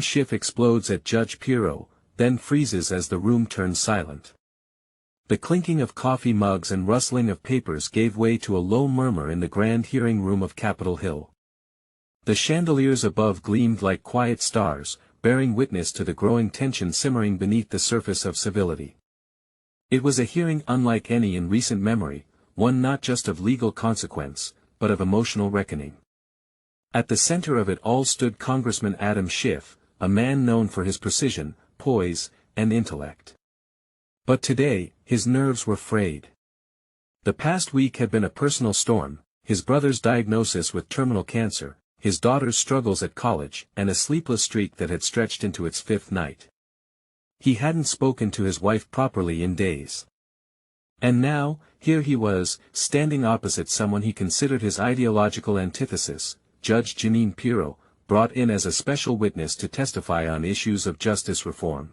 Schiff explodes at Judge Pirro, then freezes as the room turns silent. The clinking of coffee mugs and rustling of papers gave way to a low murmur in the grand hearing room of Capitol Hill. The chandeliers above gleamed like quiet stars, bearing witness to the growing tension simmering beneath the surface of civility. It was a hearing unlike any in recent memory, one not just of legal consequence, but of emotional reckoning. At the center of it all stood Congressman Schiff, a man known for his precision, poise, and intellect. But today, his nerves were frayed. The past week had been a personal storm, his brother's diagnosis with terminal cancer, his daughter's struggles at college, and a sleepless streak that had stretched into its fifth night. He hadn't spoken to his wife properly in days. And now, here he was, standing opposite someone he considered his ideological antithesis, Judge Pirro, brought in as a special witness to testify on issues of justice reform.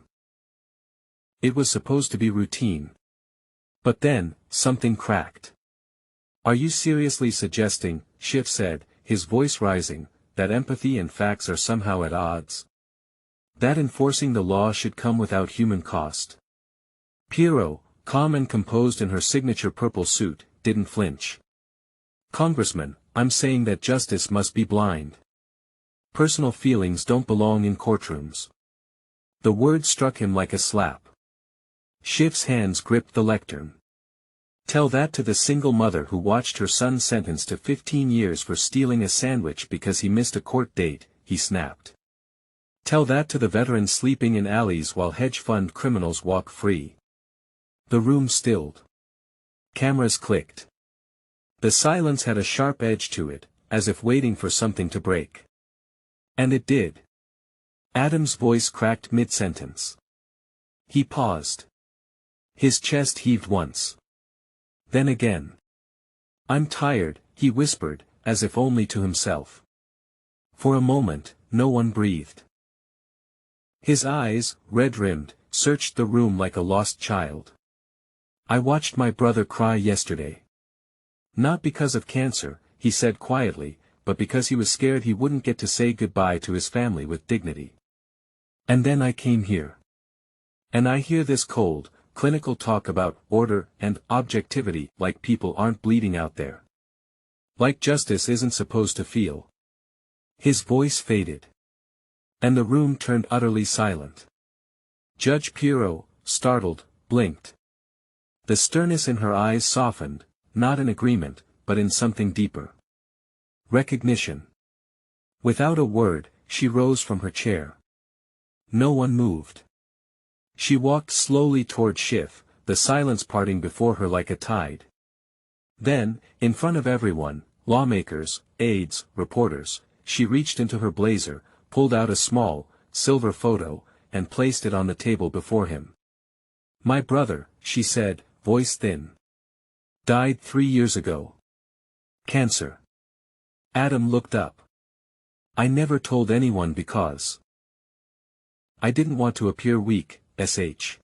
It was supposed to be routine. But then, something cracked. "Are you seriously suggesting," Schiff said, his voice rising, "that empathy and facts are somehow at odds? That enforcing the law should come without human cost?" Pirro, calm and composed in her signature purple suit, didn't flinch. "Congressman, I'm saying that justice must be blind. Personal feelings don't belong in courtrooms." The word struck him like a slap. Schiff's hands gripped the lectern. "Tell that to the single mother who watched her son sentenced to 15 years for stealing a sandwich because he missed a court date," he snapped. "Tell that to the veteran sleeping in alleys while hedge fund criminals walk free." The room stilled. Cameras clicked. The silence had a sharp edge to it, as if waiting for something to break. And it did. Adam's voice cracked mid-sentence. He paused. His chest heaved once. Then again. "I'm tired," he whispered, as if only to himself. For a moment, no one breathed. His eyes, red-rimmed, searched the room like a lost child. "I watched my brother cry yesterday. Not because of cancer," he said quietly, "but because he was scared he wouldn't get to say goodbye to his family with dignity. And then I came here. And I hear this cold, clinical talk about order and objectivity like people aren't bleeding out there. Like justice isn't supposed to feel." His voice faded. And the room turned utterly silent. Judge Pirro, startled, blinked. The sternness in her eyes softened, not in agreement, but in something deeper. Recognition. Without a word, she rose from her chair. No one moved. She walked slowly toward Schiff, the silence parting before her like a tide. Then, in front of everyone, lawmakers, aides, reporters, she reached into her blazer, pulled out a small, silver photo, and placed it on the table before him. "My brother," she said, voice thin. "Died 3 years ago. Cancer." Adam looked up. "I never told anyone because I didn't want to appear weak, sh.